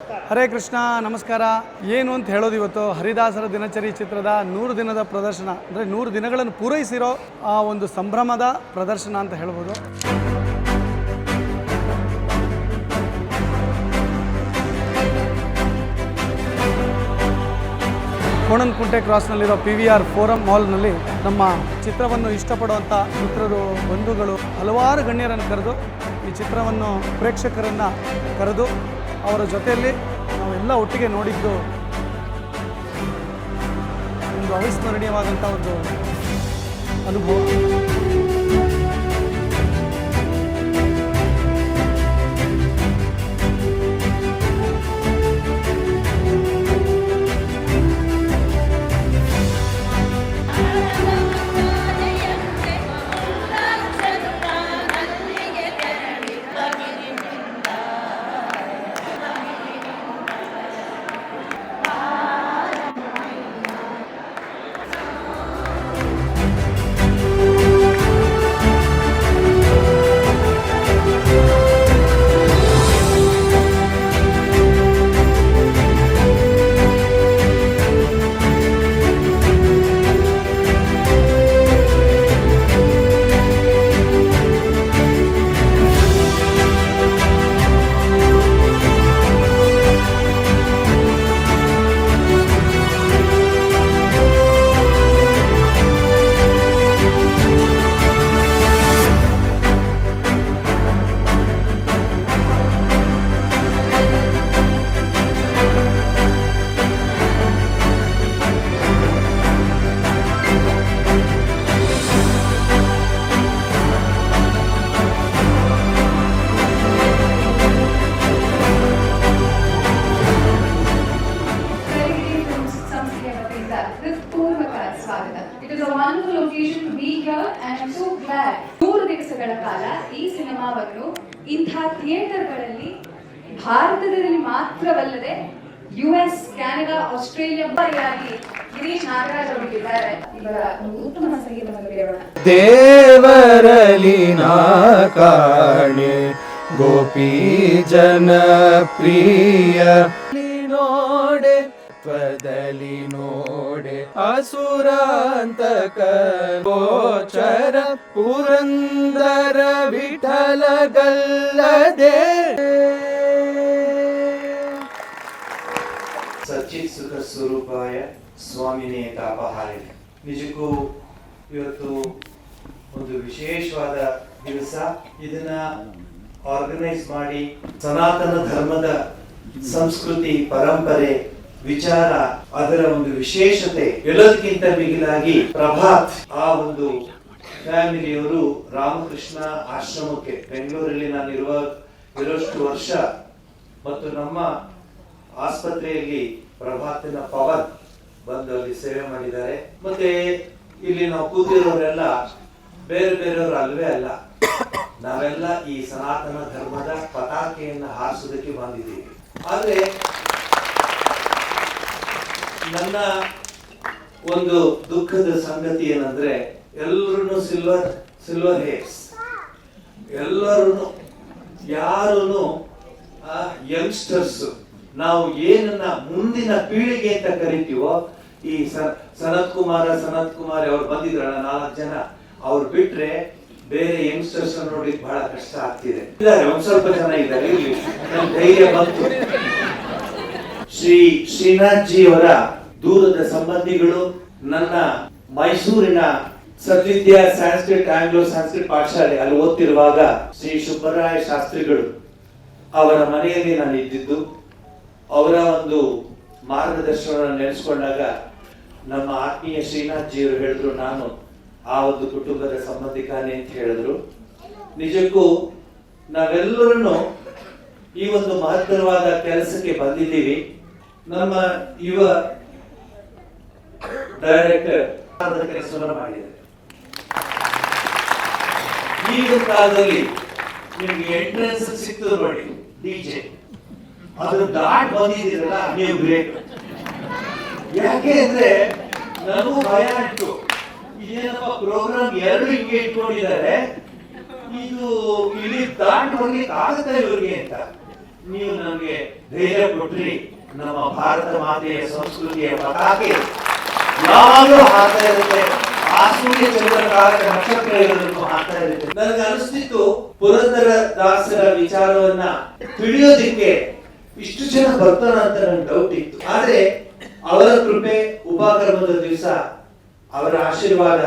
ಹರೇ ಕೃಷ್ಣ, ನಮಸ್ಕಾರ. ಏನು ಅಂತ ಹೇಳೋದು, ಇವತ್ತು ಹರಿದಾಸರ ದಿನಚರಿ ಚಿತ್ರದ 100 ದಿನದ ಪ್ರದರ್ಶನ, ಅಂದರೆ 100 ದಿನಗಳನ್ನು ಪೂರೈಸಿರೋ ಆ ಒಂದು ಸಂಭ್ರಮದ ಪ್ರದರ್ಶನ ಅಂತ ಹೇಳ್ಬೋದು. ಕೋಣನಕುಂಟೆ ಕ್ರಾಸ್ನಲ್ಲಿರೋ PVR ಫೋರಂ ಮಾಲ್ನಲ್ಲಿ ನಮ್ಮ ಚಿತ್ರವನ್ನು ಇಷ್ಟಪಡುವಂಥ ಮಿತ್ರರು, ಬಂಧುಗಳು, ಹಲವಾರು ಗಣ್ಯರನ್ನು ಕರೆದು ಈ ಚಿತ್ರವನ್ನು ಪ್ರೇಕ್ಷಕರನ್ನು ಕರೆದು ಅವರ ಜೊತೆಯಲ್ಲಿ ನಾವೆಲ್ಲ ಒಟ್ಟಿಗೆ ನೋಡಿದ್ದು ಒಂದು ಅವಿಸ್ಮರಣೀಯವಾದಂಥ ಒಂದು ಅನುಭವ. It is a wonderful occasion to be here and I'm so glad 100 ದಿವಸಗಳ ಕಾಲ ಈ ಸಿನಿಮಾವನ್ನು ಇಂಥ ಥಿಯೇಟರ್ಗಳಲ್ಲಿ ಭಾರತದಲ್ಲಿ ಮಾತ್ರವಲ್ಲದೆ US, ಕ್ಯಾನಡಾ, ಆಸ್ಟ್ರೇಲಿಯಾ ಬರಿಯಾಗಿ ಗಿರೀಶ್ ನಾಗರಾಜ್ ಅವರಿದ್ದಾರೆ. ಇವರ ಒಂದು ಉತ್ತಮ ಸಂಗೀತವನ್ನು ಕೇಳೋಣ. ದೇವರಲಿನ ಕಾಣೆ ಗೋಪಿ ಜನ ಪ್ರಿಯ ನೋಡೆ ತ್ವದಲ್ಲಿ ನೋಡೆ ಅಸುರಾಂತಕ ಗೋಚರ ಪುರಂದರ ವಿಠಲಗಲ್ಲದೆ ಸಚ್ಚಿತ್ ಸುಖ ಸ್ವರೂಪಾಯ ಸ್ವಾಮಿನೇ ತಾಪಹಾರಿಣಿ. ನಿಜಕ್ಕೂ ಇವತ್ತು ಒಂದು ವಿಶೇಷವಾದ ದಿವಸ. ಇದನ್ನ ಆರ್ಗನೈಸ್ ಮಾಡಿ ಸನಾತನ ಧರ್ಮದ ಸಂಸ್ಕೃತಿ, ಪರಂಪರೆ, ವಿಚಾರ, ಅದರ ಒಂದು ವಿಶೇಷತೆ ಎಲ್ಲದಕ್ಕಿಂತ ಮಿಗಿಲಾಗಿ ಪ್ರಭಾತ್ ಆ ಒಂದು ಫ್ಯಾಮಿಲಿಯವರು ರಾಮಕೃಷ್ಣ ಆಶ್ರಮಕ್ಕೆ ಬೆಂಗಳೂರಲ್ಲಿ ನಾನು ಇರೋಷ್ಟು ವರ್ಷ ಮತ್ತು ನಮ್ಮ ಆಸ್ಪತ್ರೆಯಲ್ಲಿ ಪ್ರಭಾತಿನ ಪವನ್ ಬಂದು ಅಲ್ಲಿ ಸೇವೆ ಮಾಡಿದ್ದಾರೆ. ಮತ್ತೆ ಇಲ್ಲಿ ನಾವು ಕೂತಿರೋರೆಲ್ಲ ಬೇರೆ ಬೇರೆಯವರು ಅಲ್ವೇ ಅಲ್ಲ, ನಾವೆಲ್ಲ ಈ ಸನಾತನ ಧರ್ಮದ ಪತಾಕೆಯನ್ನ ಹಾರಿಸೋದಕ್ಕೆ ಬಂದಿದ್ದೀವಿ. ಆದ್ರೆ ನನ್ನ ಒಂದು ದುಃಖದ ಸಂಗತಿ ಏನಂದ್ರೆ ಎಲ್ಲರೂ ಸಿಲ್ವರ್ ಹೇರ್ಸ್, ಎಲ್ಲರೂ ಯಾರು ಯಂಗ್ಸ್ಟರ್ಸ್, ನಾವು ಏನನ್ನ ಮುಂದಿನ ಪೀಳಿಗೆ ಅಂತ ಕರಿತೀವೋ, ಈ ಸನತ್ ಕುಮಾರ್ ಅವ್ರು ಬಂದಿದ್ರಲ್ಲ 4 ಜನ, ಅವ್ರು ಬಿಟ್ರೆ ಬೇರೆ ಯಂಗ್ಸ್ಟರ್ಸ್ ನೋಡಿ ಬಹಳ ಕಷ್ಟ ಆಗ್ತಿದೆ. ಇದ್ದಾರೆ, ಒಂದ್ ಸ್ವಲ್ಪ ಜನ ಇದ್ದಾರೆ, ಇಲ್ಲಿ ನನ್ನ ಧೈರ್ಯ ಬಂತು. ಶ್ರೀನಾಥ್ ಜಿ ಅವರ ದೂರದ ಸಂಬಂಧಿಗಳು, ನನ್ನ ಮೈಸೂರಿನ ಸದ್ವಿದ್ಯಾ ಸಂಸ್ಕೃತ್ ಆಂಗ್ಲೋ ಸಂಸ್ಕೃತ್ ಪಾಠಶಾಲೆ ಅಲ್ಲಿ ಓದ್ತಿರುವಾಗ ಶ್ರೀ ಸುಬ್ಬರಾಯ ಶಾಸ್ತ್ರಿಗಳು ಅವರ ಮನೆಯಲ್ಲಿ ನಾನು ಇದ್ದಿದ್ದು. ಅವರ ಒಂದು ಮಾರ್ಗದರ್ಶನ ನೆನೆಸ್ಕೊಂಡಾಗ ನಮ್ಮ ಆತ್ಮೀಯ ಶ್ರೀನಾಥ್ ಜಿ ಅವರು ಹೇಳಿದ್ರು, ನಾನು ಆ ಒಂದು ಕುಟುಂಬದ ಸಂಬಂಧಿಕಾನೆ ಅಂತ ಹೇಳಿದ್ರು. ನಿಜಕ್ಕೂ ನಾವೆಲ್ಲರೂ ಈ ಒಂದು ಮಹತ್ತರವಾದ ಕೆಲಸಕ್ಕೆ ಬಂದಿದ್ದೀವಿ. ನಮ್ಮ ಯುವ ಡೈರೆಕ್ಟರ್ ಕೆಲಸವನ್ನು ಮಾಡಿದ್ದಾರೆ. ಈಗ ಕಾಲದಲ್ಲಿ ನಿಮ್ಗೆ ಎಂಟ್ರೆನ್ಸ್ ಸಿಗ್ತದೆ ನೋಡಿ, DJ ಅದ್ರ ದಾಟ್ ಬಂದಿದ್ದೀರಲ್ಲ, ನೀವು ಗ್ರೇಟ್. ಯಾಕೆ ಅಂದ್ರೆ ನನಗೂ ಭಯ ಇತ್ತು, ಇದೇನಪ್ಪ ಪ್ರೋಗ್ರಾಮ್ 2 ಹಿಂಗೆ ಇಟ್ಕೊಂಡಿದ್ದಾರೆ, ಇದು ಇಲ್ಲಿ ದಾಟ್ ಹೋಗ್ಲಿಕ್ಕೆ ಆಗುತ್ತೆ ಇವ್ರಿಗೆ ಅಂತ. ನೀವು ನನಗೆ ಧೈರ್ಯ ಕೊಟ್ರಿ. ನಮ್ಮ ಭಾರತ ಮಾತೆಯ ಸಂಸ್ಕೃತಿಯ ಪತಾಕೆ ಯಾವಾಗಲೂ ಹಾಕ್ತಾ ಇರುತ್ತೆ. ಆ ಸೂರ್ಯ ಚಂದ್ರಕಾರಕ ನಕ್ಷತ್ರ ಇರೋದನ್ನು ಹಾಕ್ತಾ ಇರುತ್ತೆ. ನನಗೆ ಅನಿಸ್ತಿತ್ತು ಪುರಂದರ ದಾಸರ ವಿಚಾರವನ್ನ ತಿಳಿಯೋದಿಕ್ಕೆ ಇಷ್ಟು ಜನ ಬರ್ತಾರ ಅಂತ ನನ್ಗೆ ಡೌಟ್ ಇತ್ತು. ಆದ್ರೆ ಅವರ ಕೃಪೆ, ಉಪಕ್ರಮದ ದಿವಸ ಅವರ ಆಶೀರ್ವಾದ,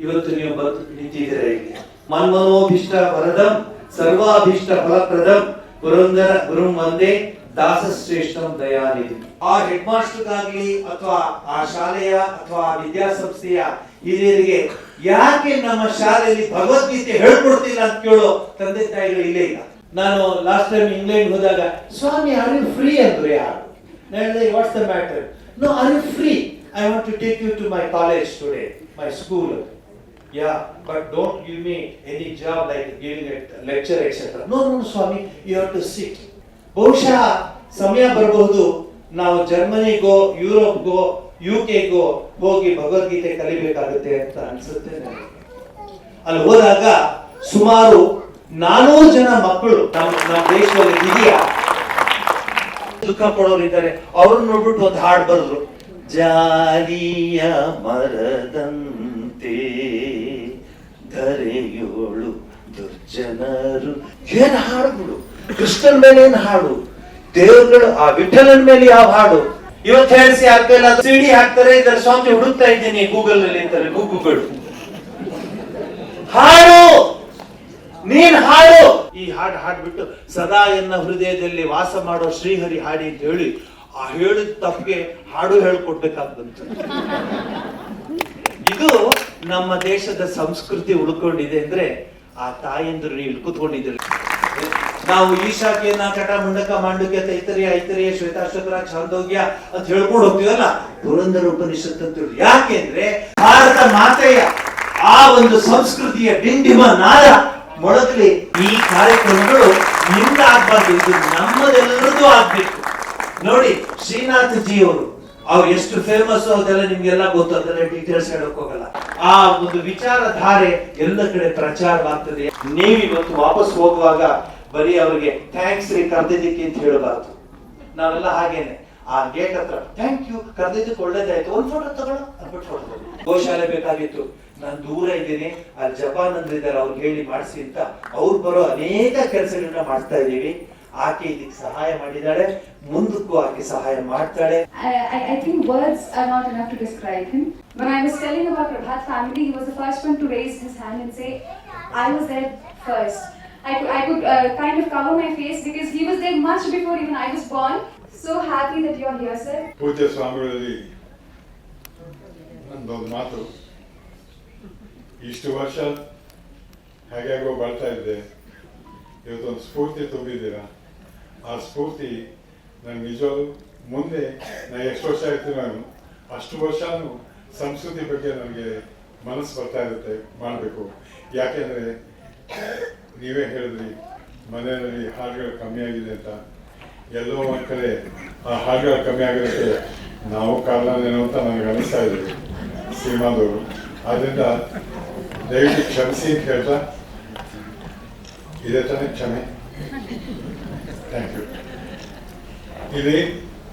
ಇವತ್ತು ನೀವು ಬಂದು ನಿಂತಿದ್ದೀರ ಇಲ್ಲಿ. ಮನ್ಮನೋಭಿಷ್ಟ ವರದಂ ಸರ್ವಾಭಿಷ್ಟ ಫಲಪ್ರದಂ ಪುರಂದರ ಗುರುಂ ವಂದೇ ದಾಸ ಶ್ರೇಷ್ಠಂ ದಯಾನಿಧಿ. ಆ ಹೆಡ್ ಮಾಸ್ಟರ್ಗಾಗ್ಲಿ ಅಥವಾ ಆ ಶಾಲೆಯ ಅಥವಾ ವಿದ್ಯಾಸಂಸ್ಥೆಯ ಹಿರಿಯರಿಗೆ ಯಾಕೆ ನಮ್ಮ ಶಾಲೆಯಲ್ಲಿ ಭಗವದ್ಗೀತೆ ಹೇಳ್ಕೊಡ್ತಿಲ್ಲ ಅಂತ ಕೇಳೋ ತಂದೆ ತಾಯಿಗಳು ಇಲ್ಲೇ ಇಲ್ಲ. ನಾನು ಲಾಸ್ಟ್ ಟೈಮ್ ಇಂಗ್ಲೆಂಡ್ ಹೋದಾಗ, ಸ್ವಾಮಿ ಆರ್ ಯು ಫ್ರೀ ಅಂದ್ರು ಯಾರು. ಹೇಳಿದೆ what's the matter? No, are you free? I want to take you to my college today, my school. Yeah, but don't give me any job like giving a lecture, etc. No, Swami, you have to sit. ಬಹುಶಃ ಸಮಯ ಬರಬಹುದು ನಾವು ಜರ್ಮನಿಗೋ, ಯುರೋಪ್ಗೋ, UK-ಗೋ ಹೋಗಿ ಭಗವದ್ಗೀತೆ ಕಲಿಬೇಕಾಗುತ್ತೆ ಅಂತ ಅನ್ಸುತ್ತೆ ನನಗೆ. ಅಲ್ಲಿ ಹೋದಾಗ ಸುಮಾರು 400 ಜನ ಮಕ್ಕಳು ನಮ್ಮ ದೇಶದಲ್ಲಿ ಇದೆಯಾ ದುಃಖ ಪಡೋರಿದ್ದಾರೆ. ಅವ್ರನ್ನ ನೋಡ್ಬಿಟ್ಟು ಒಂದು ಹಾಡು ಬರೆದ್ರು, ಜಾಲಿಯ ಮರದಂತೆ ಧರೆಯೋಳು ದುರ್ಜನರು. ಏನ್ ಹಾಡುಗಳು! ಕೃಷ್ಣನ್ ಮೇಲೆ ಏನ್ ಹಾಡು, ದೇವರುಗಳು ಆ ವಿಠಲನ್ ಮೇಲೆ ಯಾವ ಹಾಡು. ಇವತ್ತು ಹೇಳಿಸಿ ಆಗ್ತಿಲ್ಲ, ಸಿಡಿ ಹಾಕ್ತಾರೆ, ಇದರ ಸ್ವಾಮಿ ಹುಡುಕ್ತಾ ಇದ್ದೀನಿ ಗೂಗಲ್ ನಲ್ಲಿ ಅಂತಾರೆ ಗುಗ್ಗುಗಳು. ಹಾಡು, ನೀನ್ ಹಾಡು. ಈ ಹಾಡು ಹಾಡ್ಬಿಟ್ಟು ಸದಾ ಎನ್ನ ಹೃದಯದಲ್ಲಿ ವಾಸ ಮಾಡೋ ಶ್ರೀಹರಿ ಹಾಡಿ ಅಂತ ಹೇಳಿ ಆ ಹೇಳಿದ ತಪ್ಪಿಗೆ ಹಾಡು ಹೇಳ್ಕೊಡ್ಬೇಕಾಗ್ತಂತ. ಇದು ನಮ್ಮ ದೇಶದ ಸಂಸ್ಕೃತಿ ಉಳ್ಕೊಂಡಿದೆ ಅಂದ್ರೆ ಆ ತಾಯಂದ್ರು ನೀವು ಕೂತ್ಕೊಂಡಿದ್ದೀರಿ. ನಾವು ಈಶಾಕ್ಯನ ಕಟ ಮುಂಡಕ ಮಾಂಡುಕ್ಯ ತೈತರಿಯ ಐತರಿಯ ಶ್ವೇತಾಶ್ವತರ ಛಾಂದೋಗ್ಯ ಅಂತ ಹೇಳ್ಕೊಂಡು ಹೋಗ್ತೀವಲ್ಲ, ಪುರಂದರ ಉಪನಿಷತ್ ಅಂತ ಹೇಳಿ. ಯಾಕೆಂದ್ರೆ ಭಾರತ ಮಾತೆಯ ಆ ಒಂದು ಸಂಸ್ಕೃತಿಯ ಡಿಂಡಿಮ ನಾದ ಮೊಳಗಲಿ ಈ ಕಾರ್ಯಕ್ರಮಗಳು ನಿಂದ ಆಗ್ಬಾರ್ದು, ಇದು ನಮ್ಮದೆಲ್ಲರದ್ದು ಆಗ್ಬೇಕು. ನೋಡಿ, ಶ್ರೀನಾಥ್ ಜಿ ಅವ್ರು ಎಷ್ಟು ಫೇಮಸ್ ಅದೆಲ್ಲ ನಿಮ್ಗೆಲ್ಲ ಗೊತ್ತು, ಅದೆಲ್ಲ ಡೀಟೇಲ್ಸ್ ಹೇಳಕ್ ಹೋಗಲ್ಲ. ಆ ಒಂದು ವಿಚಾರಧಾರೆ ಎಲ್ಲ ಕಡೆ ಪ್ರಚಾರವಾಗ್ತದೆ. ನೀವಿವತ್ತು ವಾಪಸ್ ಹೋಗುವಾಗ ಬರೀ ಅವ್ರಿಗೆ ಥ್ಯಾಂಕ್ಸ್ ರೀ ಕರೆದಿದ್ದಕ್ಕೆ ಅಂತ ಹೇಳಬಾರ್ದು. ನಾವೆಲ್ಲ ಹಾಗೇನೆ ಆ ಗೇಟ್ ಹತ್ರ ಥ್ಯಾಂಕ್ ಯು ಕರೆದಿದ್ದಕ್ಕೆ ಒಳ್ಳೇದಾಯ್ತು, ಒಂದ್ ಫೋಟೋ ತಗೊಳ್ಳೋ ಅಂದ್ಬಿಟ್ಟು ಫೋಟೋ. ಗೋಶಾಲೆ ಬೇಕಾಗಿತ್ತು, ನಾನು ದೂರ ಇದ್ದೀನಿ, ಅಲ್ಲಿ ಜಪಾನ್ ಅಂದ್ರಿದ್ದಾರೆ, ಅವ್ರಿಗೆ ಹೇಳಿ ಮಾಡಿಸಿ ಅಂತ. ಅವ್ರು ಬರೋ ಅನೇಕ ಕೆಲಸಗಳನ್ನ ಮಾಡ್ತಾ ಇದೀವಿ. ಆಕೆ ಇದಕ್ಕೆ ಸಹಾಯ ಮಾಡಿದಾಳೆ, ಮುಂದಕ್ಕೂ ಆಕೆ ಸಹಾಯ ಮಾಡ್ತಾಳೆ. I think words are not enough to describe him. When I was telling about Prabhat family, he was the first one to raise his hand and say, I was there first. I could kind of cover my face because he was there much before even I was born. So happy that you are here, sir. ಪೂಜ್ಯ ಸ್ವಾಮಿಗಳಲ್ಲಿ ನಂದೊಂದು ಮಾತು, ಇಷ್ಟು ವರ್ಷ ಹೇಗೋ ಬರ್ತಾ ಇದ್ದೆ, ಇವತ್ತೊಂದು ಸ್ಫೂರ್ತಿ ತುಂಬಿದ್ದೀರಾ. ಆ ಸ್ಫೂರ್ತಿ ನನಗೆ ನಿಜವಾಗ್ಲೂ ಮುಂದೆ ನಾನು ಎಷ್ಟು ವರ್ಷ ಆಯ್ತು, ನಾನು ಅಷ್ಟು ವರ್ಷನೂ ಸಂಸ್ಕೃತಿ ಬಗ್ಗೆ ನನಗೆ ಮನಸ್ಸು ಬರ್ತಾ ಇರುತ್ತೆ ಮಾಡಬೇಕು. ಯಾಕೆಂದರೆ ನೀವೇ ಹೇಳಿದ್ರಿ ಮನೆಯಲ್ಲಿ ಹಾಡುಗಳು ಕಮ್ಮಿ ಆಗಿದೆ ಅಂತ. ಎಲ್ಲೋ ಒಂದು ಕಡೆ ಆ ಹಾಡುಗಳು ಕಮ್ಮಿ ಆಗಿರೋಕ್ಕೆ ನಾವು ಕಾರಣನೇನೋ ಅಂತ ನನಗೆ ಅನಿಸ್ತಾ ಇದ್ದೀವಿ ಸಿನಿಮಾದವರು. ಆದ್ದರಿಂದ ದಯವಿಟ್ಟು ಕ್ಷಮಿಸಿ ಅಂತ ಹೇಳ್ತಾ, ಇದೇ ತಾನೇ ಕ್ಷಮೆ. Thank you. ಇಲ್ಲಿ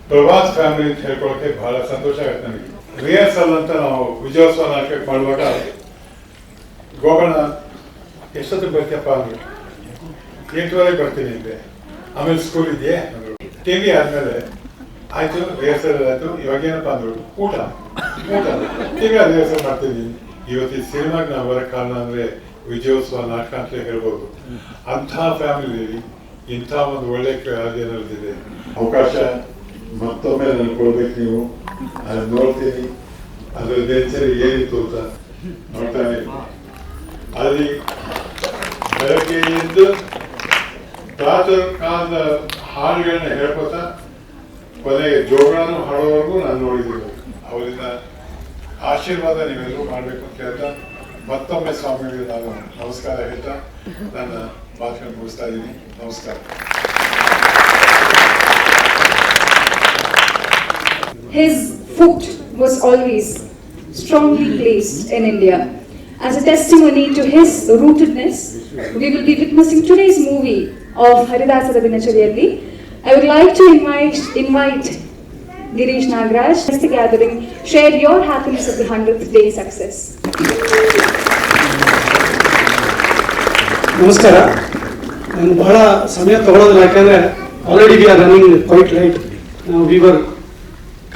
ಪ್ರವಾಸ್ ಫ್ಯಾಮಿಲಿ ಅಂತ ಹೇಳ್ಕೊಳಕ್ಕೆ ಬಹಳ ಸಂತೋಷ ಆಗುತ್ತೆ ನನಗೆ. ರಿಹರ್ಸಲ್ ಅಂತ ನಾವು ವಿಜಯೋತ್ಸವ ನಾಟಕ ಮಾಡುವಾಗ ಗೋಕರ್ಣ ಎಷ್ಟೊತ್ತಿಗೆ ಬರ್ತೀಯಪ್ಪ ಅಂದರು. 8:30 ಬರ್ತೀನಿ ಅಂದೆ. ಆಮೇಲೆ ಸ್ಕೂಲ್ ಇದೆಯೇ ಅಂದರು. ಟಿವಿ ಆದಮೇಲೆ ಆಯಿತು, ರಿಹರ್ಸಲ್ ಆಯಿತು, ಇವಾಗೇನಪ್ಪ ಅಂದರು, ಊಟ ಟಿವಿ ರಿಹರ್ಸಲ್ ಮಾಡ್ತಿದ್ದೀನಿ. ಇವತ್ತು ಈ ಸಿನಿಮಾಗೆ ನಾವು ಬರೋಕ್ಕೆ ಕಾರಣ ಅಂದರೆ ವಿಜಯೋತ್ಸವ ನಾಟಕ ಅಂತ ಹೇಳ್ಬೋದು. ಅಂಥ ಫ್ಯಾಮಿಲಿ ಇಂಥ ಒಂದು ಒಳ್ಳೆ ಕಾರ್ಯ ನಡೆದಿದೆ. ಅವಕಾಶ ಮತ್ತೊಮ್ಮೆ ನನಗೆ ಕೊಡ್ಬೇಕು ನೀವು. ಅದು ನೋಡ್ತೀನಿ, ಅದರ ದಿನಚರಿ ಏನಿತ್ತು ಅಂತ ನೋಡ್ತಾನೆ. ಅಲ್ಲಿ ಬೆಳಗ್ಗೆ ಎದ್ದು ಪ್ರಾತಃ ಕಾಲದ ಹಾಡುಗಳನ್ನ ಹೇಳ್ಕೊತಾ ಕೊನೆಗೆ ಜೋಗಳನ್ನೂ ಹಾಡೋವರೆಗೂ ನಾನು ನೋಡಿದ್ದೀನಿ. ಅವರಿಂದ ಆಶೀರ್ವಾದ ನೀವೆಲ್ಲರೂ ಮಾಡಬೇಕು ಅಂತ ಹೇಳ್ತಾ ಮತ್ತೊಮ್ಮೆ ಸ್ವಾಮಿಗಳಿಗೆ ನಾನು ನಮಸ್ಕಾರ ಹೇಳ್ತಾ ನನ್ನ ಮಾತನ್ನು ಮುಗಿಸ್ತಾ ಇದ್ದೀನಿ. ನಮಸ್ಕಾರ. His foot was always strongly placed in India. As a testimony to his rootedness, we will be witnessing today's movie of Haridasara Dinachariyalli. I would like to invite Girish Nagraj to the gathering. Share your happiness of the 100th day success. ನಮಸ್ಕಾರ. ನಾನು ಬಹಳ ಸಮಯ ತಗೊಳ್ಳೋದಿಲ್ಲ, ಯಾಕಂದರೆ already we are running quite late. We were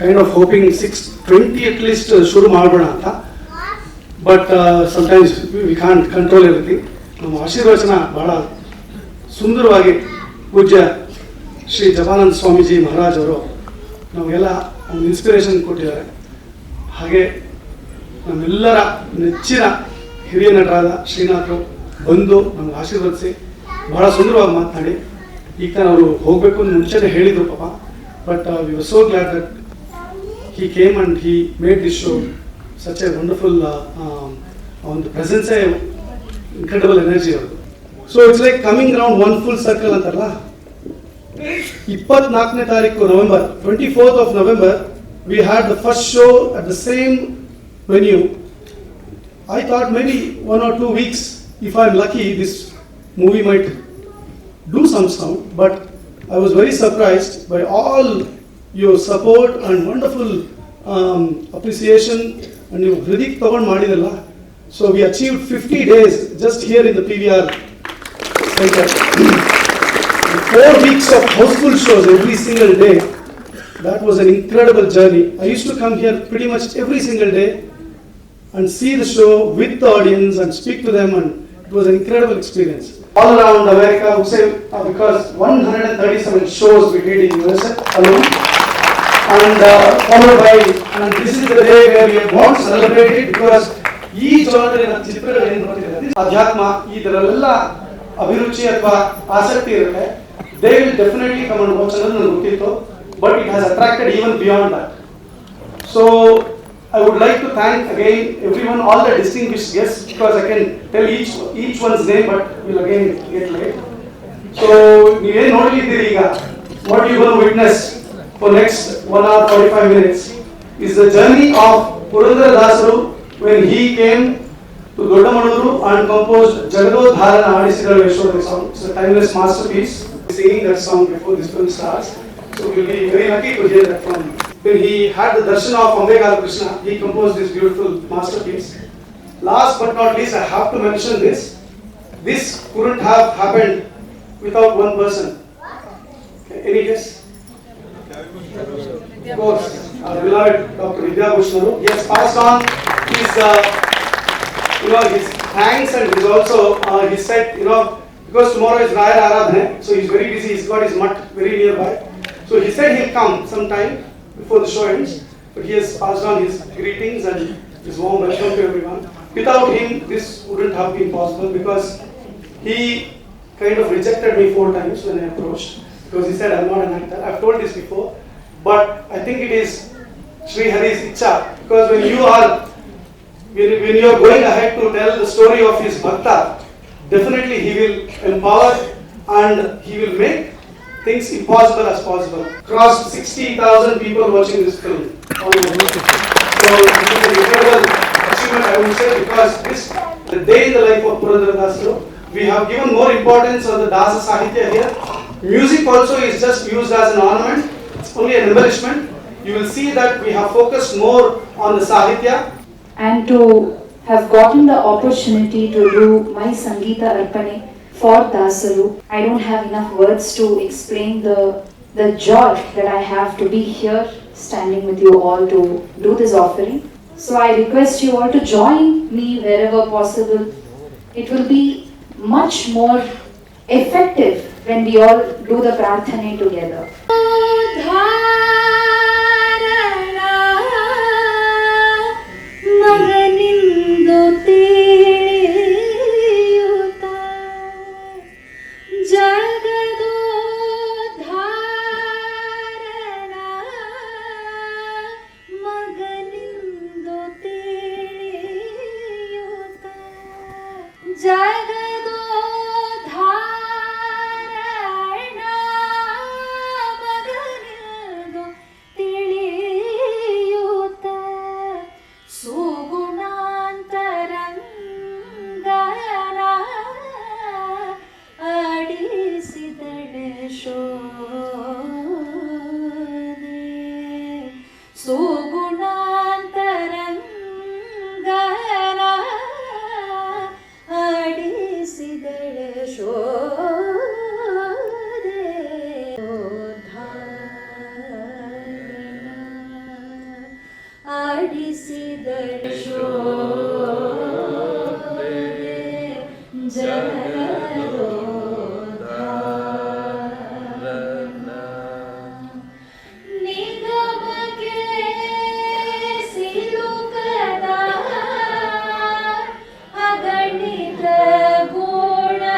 kind of hoping 6:20 at least ಶುರು ಮಾಡೋಣ ಅಂತ. But sometimes we can't control everything. ನಮ್ಮ ಆಶೀರ್ವಚನ ಬಹಳ ಸುಂದರವಾಗಿ ಪೂಜ್ಯ ಶ್ರೀ ಜಪಾನಂದ ಸ್ವಾಮೀಜಿ ಮಹಾರಾಜ್ ಅವರು ನಮಗೆಲ್ಲ ಒಂದು ಇನ್ಸ್ಪಿರೇಷನ್ ಕೊಟ್ಟಿದ್ದಾರೆ. ಹಾಗೆ ನಮ್ಮೆಲ್ಲರ ನೆಚ್ಚಿನ ಹಿರಿಯ ನಟರಾದ ಶ್ರೀನಾಥರು ಬಂದು ನಮ್ಗೆ ಆಶೀರ್ವದಿಸಿ ಬಹಳ ಸುಂದರವಾಗಿ ಮಾತನಾಡಿ, ಈಗ ತಾನು ಅವರು ಹೋಗಬೇಕು ಅಂತ ಮುಂಚೆನೇ ಹೇಳಿದರು ಪಾಪ. But we were so glad that he came and he made this show such a wonderful ಒಂದು ಪ್ರೆಸೆನ್ಸೇ ಇನ್ಕ್ರೆಡಿಬಲ್ ಎನರ್ಜಿ ಅವ್ರದ್ದು. So it's like coming around one full circle ಅಂತಾರಲ್ಲ. 24ನೇ ತಾರೀಕು November, 24th of November, we had the first show at the same venue. I thought maybe 1 or 2 weeks, if I'm lucky, this movie might do some sound, but I was very surprised by all your support and wonderful appreciation, and you hridik ತಗೊಂಡು ಮಾಡಿದಲ್ಲ. So we achieved 50 days just here in the PVR center. 4 weeks of houseful shows every single day. That was an incredible journey. I used to come here pretty much every single day and see the show with the audience and speak to them, and it was an incredible experience. All around America, because 137 shows we did in USA alone. And followed by, and this is the day where we want to celebrate it, because ಈ ಜವಾಬ್ದಾರಿನ ಚಿತ್ರಗಳು ಏನು ನೋಡ್ತಿದ್ದಾರೆ, ಅಧ್ಯಾತ್ಮ ಇದರಲ್ಲೆಲ್ಲ ಅಭಿರುಚಿ ಅಥವಾ ಆಸಕ್ತಿ ಇರುತ್ತೆ. They will definitely come and watch ಅನ್ನೋದು ನನಗೆ ಗೊತ್ತಿತ್ತು, but it has attracted even beyond that. So I would like to thank again everyone, all the distinguished guests, because I can tell each one's name, but we'll again get late. So ನೀವೇ ನೋಡ್ಲಿದ್ದೀರಿ ಈಗ, what you will witness for next 1 hour 45 minutes is the journey of Purandara Dasaru when he came to Dodamanuru and composed Jagadodharana Adisigal Yeshwara song. It's a timeless masterpiece. Singing that song before this film starts, so we'll be very lucky to hear that from him. When he had the darshan of Ambekala Krishna, he composed this beautiful masterpiece. Last but not least, I have to mention this. This couldn't have happened without one person. Okay, any guess? Of course, our beloved Dr. Vidya Bhushan. He has passed on his, his thanks, and he's also, he said, because tomorrow is Raya Aradhana, so he's very busy, he's got his mutt very nearby. So he said he'll come sometime before the show ends, but he has passed on his greetings and his warm welcome to everyone. Without him, this wouldn't have been possible, because he kind of rejected me 4 times when I approached, because he said I'm not an actor. I've told this before, but I think it is Sri Hari's Icha, because when you are going ahead to tell the story of his bhakta, definitely he will empower and he will make things impossible as possible. Crossed 60,000 people watching this film. So this is an incredible achievement, I would say, because this the day in the life of Purandara Dasaru. We have given more importance on the Dasa Sahitya here. Music also is just used as an ornament. It's only an embellishment. You will see that we have focused more on the Sahitya. And to have gotten the opportunity to do my Sangeeta Arpane for Dasaru, I don't have enough words to explain the joy that I have to be here standing with you all to do this offering. So I request you all to join me wherever possible. It will be much more effective when we all do the prarthana together. ಸುಗುಣಾಂತರಂಗನ ಆಡಿಸಿದಳೆ ಶೋಧೆ ಆಡಿಸಿದಳೆ ಶೋಧೆ ನಿಗಮಕ್ಕೆ ಸಿಲುಕದ ಅಗಣಿತ ಗುಣಗಣ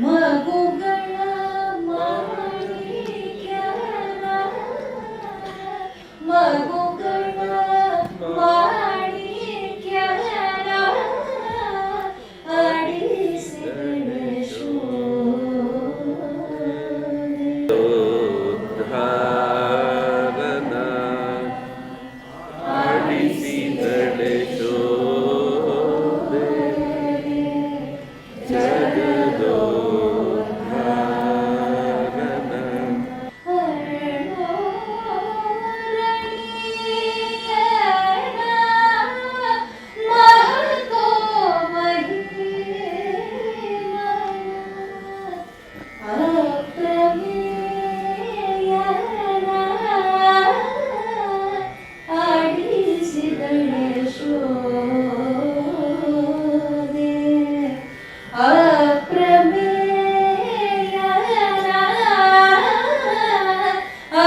ಮಗುಗಳ ಮಾಣಿಕ್ಯನ ಮಗುಗಳ ಮಾಣಿಕ್ಯನ ಆಡಿಸಿದಳೆ ಧಾರನ ಆಡಿಸಿದಳೆ ಶೋಧೆ ಜಗದೋದ್ಧಾರನ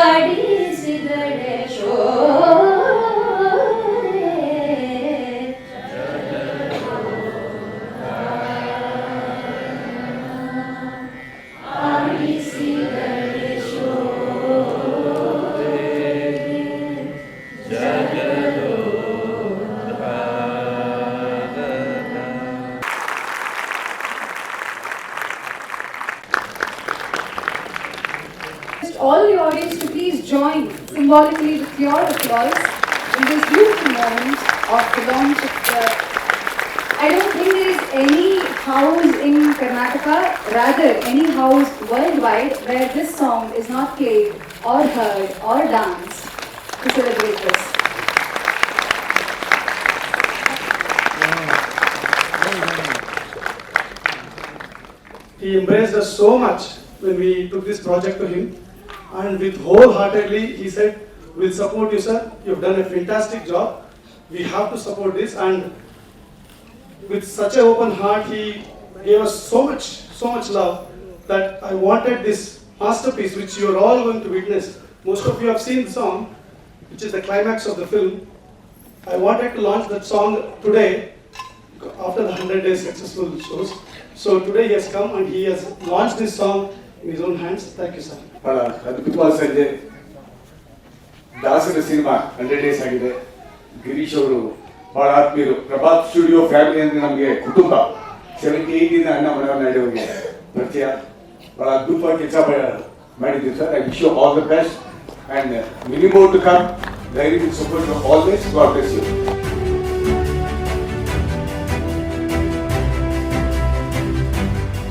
ಆಡಿಸಿದಳೆ ಶೋಧೆ ಆಡಿಸಿದಳೆ ಶೋಧೆ all the audience to please join symbolically with your applause in this beautiful moment of the launch of the. I don't think there is any house in Karnataka, rather any house worldwide, where this song is not played or heard or danced to celebrate this. He embraced us so much when we took this project to him, and with wholeheartedly he said, "We'll support you, sir. You've done a fantastic job. We have to support this." And with such an open heart, he gave us so much love that I wanted this masterpiece, which you are all going to witness. Most of you have seen the song, which is the climax of the film. I wanted to launch that song today after the 100 days successful shows. So today he has come and he has launched this song in his own hands. Thank you, sir. ಬಹಳ ಅದ್ಭುತವಾದ ಸಂಜೆ. ದಾಸರ cinema 100 days ಆಗಿದೆ. ಗಿರೀಶ್ ಅವರು ಬಹಳ ಆತ್ಮೀಯರು. Prabhat studio family ಅಂದ್ರೆ ನಮಗೆ ಕುಟುಂಬ. 78 ಇಂದ ಅಣ್ಣ ಮನೋಹರ್ ಅವರಿಗೆ ಪರಿಚಯ. ಬಹಳ ಅದ್ಭುತವಾಗಿ ಕೆಲಸ ಮಾಡಿದ್ದೀವಿ sir. I wish you all the best and many more to come. ಧೈರ್ಯ support always. God bless you.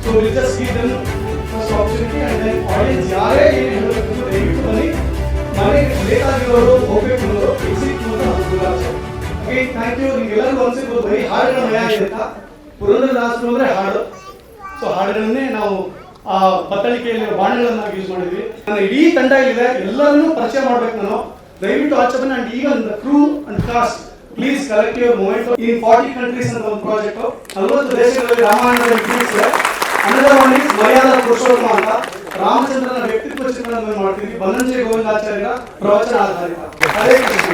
So we'll just give them first opportunity and then audience ಯಾರೇ ಏನು ಹೇಳಬೇಕು ದಯವಿಟ್ಟು ಬನ್ನಿ. ಮನೆಗೆ ಬೇಕಾಗಿರೋರು ಹೋಗ್ಬೇಕು ಅನ್ನೋರು ಎಕ್ಸಿಟ್ ಅನುಕೂಲ. Again thank you. ನಿಮ್ಗೆಲ್ಲರಿಗೂ ಅನ್ಸಿರ್ಬೋದು ಬರೀ ಹಾಡುಗಳ ಮಯ ಇದೆ ಅಂತ. ಪುರಂದರದಾಸರು ಅಂದ್ರೆ ಹಾಡು. ಸೊ ಹಾಡುಗಳನ್ನೇ ನಾವು ಆ ಬತ್ತಳಿಕೆಯಲ್ಲಿ ಬಾಣಗಳನ್ನಾಗಿ ಯೂಸ್ ಮಾಡಿದ್ವಿ. ನನ್ನ ಇಡೀ ತಂಡ ಇಲ್ಲಿದೆ, ಎಲ್ಲರನ್ನೂ ಪರಿಚಯ ಮಾಡ್ಬೇಕು ನಾನು. ದಯವಿಟ್ಟು ಆಚೆ ಬನ್ನಿ. And even the crew and cast, please collect your moment. ಇನ್ 40 ಕಂಟ್ರೀಸ್ ಅಂತ ಒಂದು ಪ್ರಾಜೆಕ್ಟ್ 40 ದೇಶಗಳಲ್ಲಿ ರಾಮಾಯಣದ ಇತಿಹಾಸ. Another one is ಮರ್ಯಾದಾ ಪುರುಷೋತ್ತಮ ಅಂತ. ರಾಮಚಂದ್ರನ ವ್ಯಕ್ತಿತ್ವ ಚಿತ್ರಣ ಮಾಡ್ತೀವಿ. ಬನ್ನಂಜೆ ಗೋವಿಂದಾಚಾರ್ಯರ ಪ್ರವಚನ ಆಧಾರಿತ. ಹರೇ ಕೃಷ್ಣ.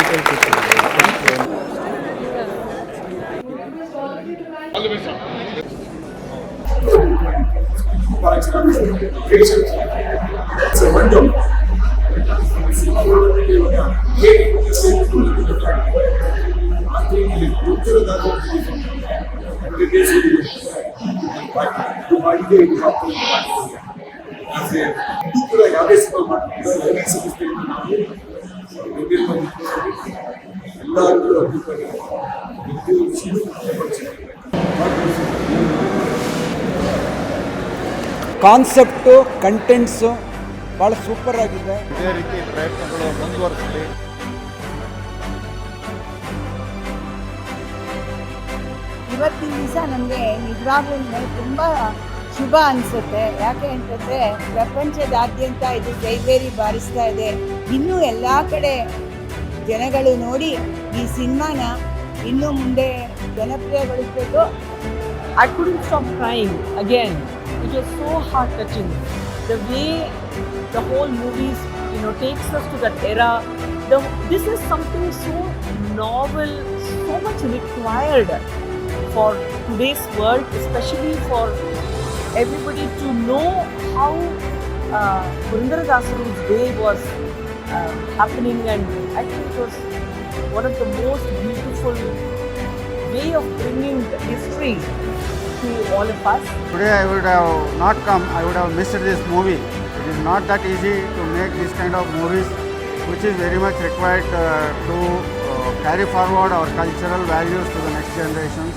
ಕಾನ್ಸೆಪ್ಟು ಕಂಟೆಂಟ್ಸು ಭಾಳ ಸೂಪರ್ ಆಗಿದೆ. ಇದೇ ರೀತಿ ಪ್ರಯತ್ನಗಳು ಮುಂದುವರಿಸಲಿ. ಇವತ್ತಿನ ದಿವಸ ನಮಗೆ ನಿಜವಾಗ್ಲೂ ತುಂಬ ಶುಭ ಅನಿಸುತ್ತೆ. ಯಾಕೆ ಅಂತಂದರೆ ಪ್ರಪಂಚದಾದ್ಯಂತ ಇದು ಜೈಬೇರಿ ಬಾರಿಸ್ತಾ ಇದೆ. ಇನ್ನೂ ಎಲ್ಲ ಕಡೆ ಜನಗಳು ನೋಡಿ ಈ ಸಿನಿಮಾನ ಇನ್ನೂ ಮುಂದೆ ಜನಪ್ರಿಯಗೊಳಿಸಬೇಕು. I couldn't stop crying again. It was so heart touching. The way the whole movies, takes us to that era. This is something so novel, so much required for today's world, especially for everybody to know how Purandaradas day was happening, and I think it was one of the most beautiful way of bringing the history to all of us. Today I would have not come. I would have missed this movie. It is not that easy to make this kind of movies, which is very much required to carry forward our cultural values to the next generations.